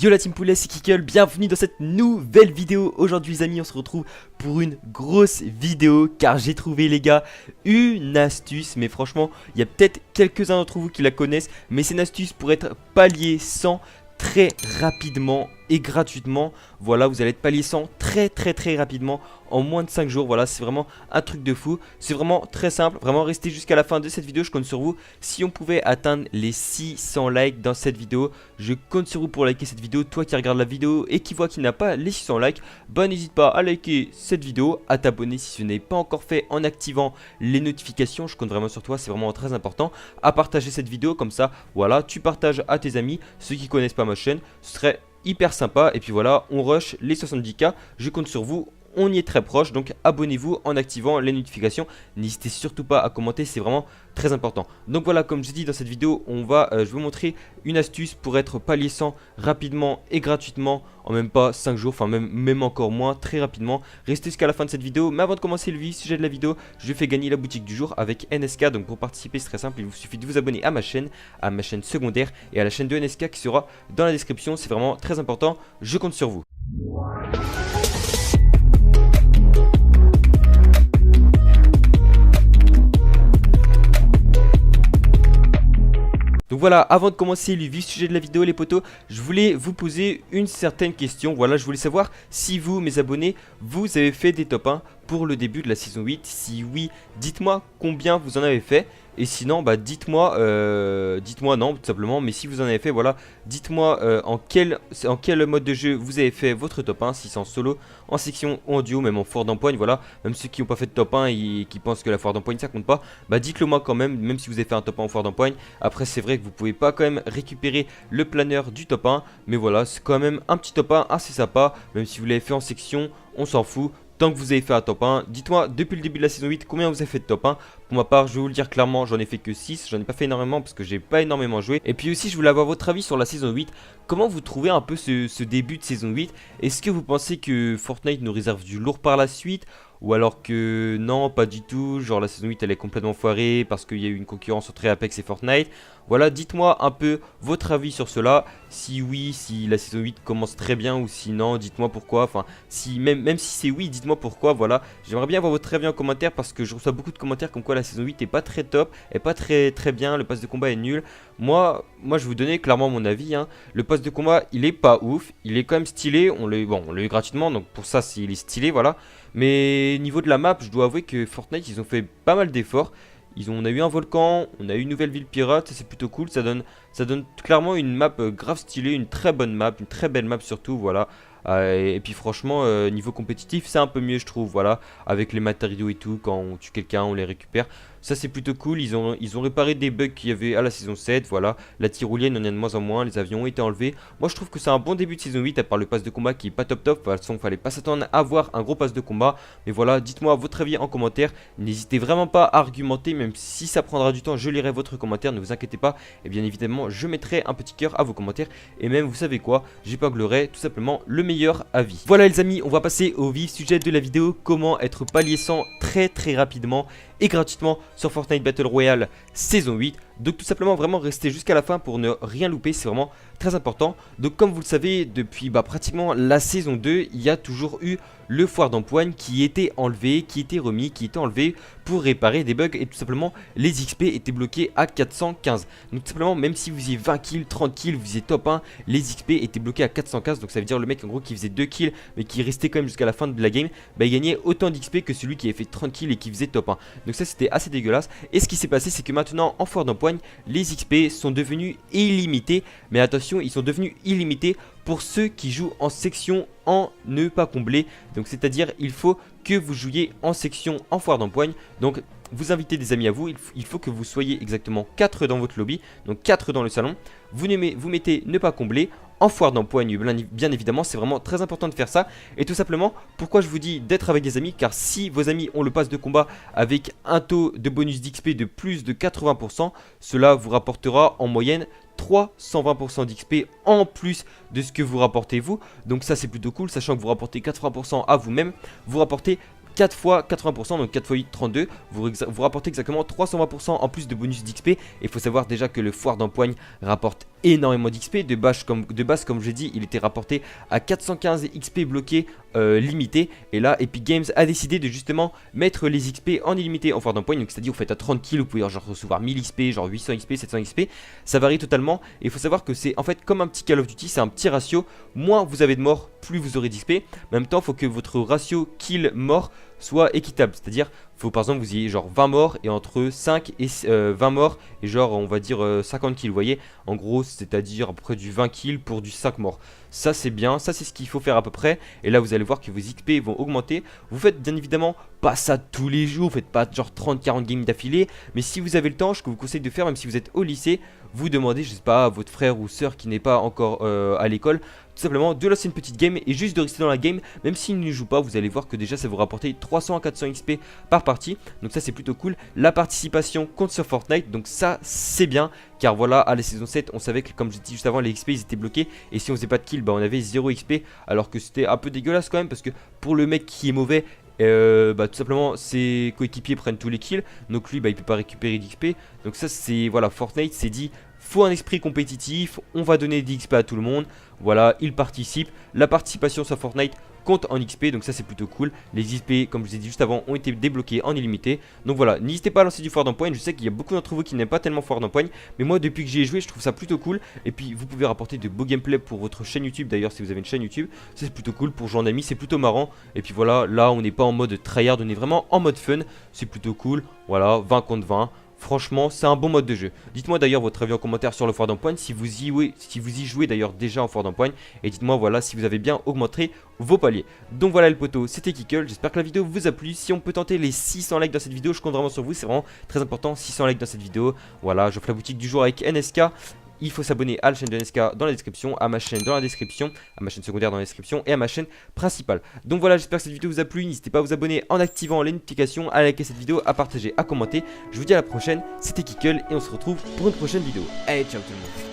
Yo la team poulet, c'est Kikle, bienvenue dans cette nouvelle vidéo. Aujourd'hui les amis, on se retrouve pour une grosse vidéo car j'ai trouvé les gars une astuce. Mais franchement, il y a peut-être quelques-uns d'entre vous qui la connaissent, mais c'est une astuce pour être palier 100 très rapidement et gratuitement. Voilà, vous allez être palier 100 très rapidement en moins de 5 jours. Voilà, c'est vraiment un truc de fou. C'est vraiment très simple. Vraiment, restez jusqu'à la fin de cette vidéo. Je compte sur vous. Si on pouvait atteindre les 600 likes dans cette vidéo, je compte sur vous pour liker cette vidéo. Toi qui regardes la vidéo et qui voit qu'il n'a pas les 600 likes, bah n'hésite pas à liker cette vidéo, à t'abonner si ce n'est pas encore fait en activant les notifications. Je compte vraiment sur toi, c'est vraiment très important. À partager cette vidéo comme ça. Voilà, tu partages à tes amis, ceux qui connaissent pas ma chaîne. Ce serait hyper sympa. Et puis voilà, on rush les 70K. Je compte sur vous. On y est très proche, donc abonnez-vous en activant les notifications. N'hésitez surtout pas à commenter, c'est vraiment très important. Donc voilà, comme je dis dans cette vidéo, je vais vous montrer une astuce pour être palier 100 rapidement et gratuitement en même pas 5 jours, enfin même encore moins, très rapidement. Restez jusqu'à la fin de cette vidéo, mais avant de commencer le vif sujet de la vidéo, je fais gagner la boutique du jour avec NSK. Donc pour participer, c'est très simple, il vous suffit de vous abonner à ma chaîne secondaire et à la chaîne de NSK qui sera dans la description. C'est vraiment très important, je compte sur vous. Donc voilà, avant de commencer le vif sujet de la vidéo les potos, je voulais vous poser une certaine question. Voilà, je voulais savoir si vous, mes abonnés, vous avez fait des top 1 pour le début de la saison 8. Si oui, dites-moi combien vous en avez fait. Et sinon, bah dites-moi non, tout simplement. Mais si vous en avez fait, voilà, dites-moi en quel mode de jeu vous avez fait votre top 1. Si c'est en solo, en section ou en duo, même en foire d'empoigne, voilà. Même ceux qui n'ont pas fait de top 1 et qui pensent que la foire d'empoigne ça compte pas, bah dites-le moi quand même si vous avez fait un top 1 en foire d'empoigne. Après, c'est vrai que vous pouvez pas quand même récupérer le planeur du top 1. Mais voilà, c'est quand même un petit top 1 assez sympa. Même si vous l'avez fait en section, on s'en fout. Tant que vous avez fait un top 1, dites-moi depuis le début de la saison 8 combien vous avez fait de top 1. Pour ma part, je vais vous le dire clairement, j'en ai fait que 6, j'en ai pas fait énormément parce que j'ai pas énormément joué. Et puis aussi, je voulais avoir votre avis sur la saison 8. Comment vous trouvez un peu ce début de saison 8? Est-ce que vous pensez que Fortnite nous réserve du lourd par la suite? Ou alors que non, pas du tout, genre la saison 8 elle est complètement foirée parce qu'il y a eu une concurrence entre Apex et Fortnite. Voilà, dites-moi un peu votre avis sur cela. Si oui, si la saison 8 commence très bien ou si non, dites-moi pourquoi. Enfin, si même si c'est oui, dites-moi pourquoi. Voilà, j'aimerais bien avoir votre avis en commentaire parce que je reçois beaucoup de commentaires comme quoi la saison 8 est pas très top, est pas très bien, le pass de combat est nul. Moi je vais vous donner clairement mon avis, hein. Le pass de combat il est pas ouf, il est quand même stylé, on l'a eu gratuitement donc pour ça il est stylé, voilà. Mais niveau de la map, je dois avouer que Fortnite ils ont fait pas mal d'efforts. On a eu un volcan, on a eu une nouvelle ville pirate, c'est plutôt cool, ça donne clairement une map grave stylée, une très bonne map, une très belle map surtout, voilà. Et puis franchement, niveau compétitif, c'est un peu mieux je trouve, voilà. Avec les matériaux et tout, quand on tue quelqu'un, on les récupère. Ça c'est plutôt cool, ils ont réparé des bugs qu'il y avait à la saison 7, voilà. La tyrolienne, on en a de moins en moins, les avions ont été enlevés. Moi je trouve que c'est un bon début de saison 8, à part le pass de combat qui est pas top. De toute façon, fallait pas s'attendre à avoir un gros pass de combat. Mais voilà, dites-moi votre avis en commentaire. N'hésitez vraiment pas à argumenter, même si ça prendra du temps, je lirai votre commentaire, ne vous inquiétez pas. Et bien évidemment, je mettrai un petit cœur à vos commentaires. Et même, vous savez quoi, j'épinglerai tout simplement le meilleur avis. Voilà les amis, on va passer au vif sujet de la vidéo. Comment être palier 100 très rapidement et gratuitement sur Fortnite Battle Royale saison 8. Donc tout simplement vraiment rester jusqu'à la fin pour ne rien louper, c'est vraiment très important. Donc comme vous le savez, depuis pratiquement la saison 2, il y a toujours eu le foire d'empoigne qui était enlevé, qui était remis, qui était enlevé pour réparer des bugs. Et tout simplement les XP étaient bloqués à 415. Donc tout simplement même si vous faisiez 20 kills, 30 kills, vous faisiez top 1, les XP étaient bloqués à 415. Donc ça veut dire le mec en gros qui faisait 2 kills mais qui restait quand même jusqu'à la fin de la game, bah il gagnait autant d'XP que celui qui avait fait 30 kills et qui faisait top 1. Donc ça c'était assez dégueulasse. Et ce qui s'est passé c'est que maintenant en foire d'empoigne, les XP sont devenus illimités. Mais attention, ils sont devenus illimités pour ceux qui jouent en section en ne pas combler. Donc c'est à dire il faut que vous jouiez en section en foire d'empoigne. Donc vous invitez des amis à vous, il faut que vous soyez exactement 4 dans votre lobby, donc 4 dans le salon. Vous mettez ne pas combler. En foire d'empoigne, bien évidemment, c'est vraiment très important de faire ça. Et tout simplement, pourquoi je vous dis d'être avec des amis? Car si vos amis ont le pass de combat avec un taux de bonus d'XP de plus de 80%, cela vous rapportera en moyenne 320% d'XP en plus de ce que vous rapportez vous. Donc ça c'est plutôt cool, sachant que vous rapportez 80% à vous-même, vous rapportez 4 fois 80%, donc 4 fois 8, 32, vous rapportez exactement 320% en plus de bonus d'XP. Et il faut savoir déjà que le foire d'empoigne rapporte énormément d'XP. De base, comme j'ai dit, il était rapporté à 415 XP bloqués limité. Et là, Epic Games a décidé de justement mettre les XP en illimité en foire d'empoigne. Donc c'est-à-dire, vous faites à 30 kills, vous pouvez genre recevoir 1000 XP, genre 800 XP, 700 XP. Ça varie totalement. Et il faut savoir que c'est en fait comme un petit Call of Duty, c'est un petit ratio. Moins vous avez de morts, plus vous aurez d'XP. En même temps, il faut que votre ratio kill-mort soit équitable, c'est-à-dire faut par exemple vous ayez genre 20 morts et entre 5 et 20 morts et genre on va dire 50 kills, vous voyez, en gros c'est à dire à peu près du 20 kills pour du 5 morts. Ça c'est bien, ça c'est ce qu'il faut faire à peu près. Et là vous allez voir que vos XP vont augmenter. Vous faites bien évidemment pas ça tous les jours, vous faites pas genre 30-40 games d'affilée. Mais si vous avez le temps, ce que je vous conseille de faire, même si vous êtes au lycée, vous demandez, je sais pas, à votre frère ou soeur qui n'est pas encore à l'école, tout simplement de lancer une petite game et juste de rester dans la game. Même s'il ne joue pas, vous allez voir que déjà ça vous rapporter 300 à 400 XP par partie. Donc ça c'est plutôt cool. La participation compte sur Fortnite, donc ça c'est bien. Car voilà, à la saison 7, on savait que comme j'ai dit juste avant, les XP ils étaient bloqués. Et si on faisait pas de kill, bah on avait 0 XP. Alors que c'était un peu dégueulasse quand même, parce que pour le mec qui est mauvais, bah tout simplement ses coéquipiers prennent tous les kills, donc lui bah il peut pas récupérer d'XP. Donc ça c'est, voilà, Fortnite s'est dit faut un esprit compétitif, on va donner des XP à tout le monde. Voilà, il participe. La participation sur Fortnite compte en XP, donc ça c'est plutôt cool. Les XP, comme je vous ai dit juste avant, ont été débloqués en illimité. Donc voilà, n'hésitez pas à lancer du foire d'empoigne. Je sais qu'il y a beaucoup d'entre vous qui n'aiment pas tellement foire d'empoigne, mais moi depuis que j'y ai joué, je trouve ça plutôt cool. Et puis vous pouvez rapporter de beaux gameplays pour votre chaîne YouTube. D'ailleurs, si vous avez une chaîne YouTube, c'est plutôt cool pour jouer en ami, c'est plutôt marrant. Et puis voilà, là on n'est pas en mode tryhard, on est vraiment en mode fun. C'est plutôt cool. Voilà, 20 contre 20. Franchement, c'est un bon mode de jeu. Dites-moi d'ailleurs votre avis en commentaire sur le foire d'empoigne, si vous y jouez d'ailleurs déjà en foire d'empoigne. Et dites-moi voilà si vous avez bien augmenté vos paliers. Donc voilà le poteau, c'était Kickle. J'espère que la vidéo vous a plu. Si on peut tenter les 600 likes dans cette vidéo, je compte vraiment sur vous. C'est vraiment très important, 600 likes dans cette vidéo. Voilà, j'offre la boutique du jour avec NSK. Il faut s'abonner à la chaîne de NSK dans la description, à ma chaîne dans la description, à ma chaîne secondaire dans la description et à ma chaîne principale. Donc voilà, j'espère que cette vidéo vous a plu. N'hésitez pas à vous abonner en activant les notifications, à liker cette vidéo, à partager, à commenter. Je vous dis à la prochaine, c'était Kickle et on se retrouve pour une prochaine vidéo. Allez, ciao tout le monde.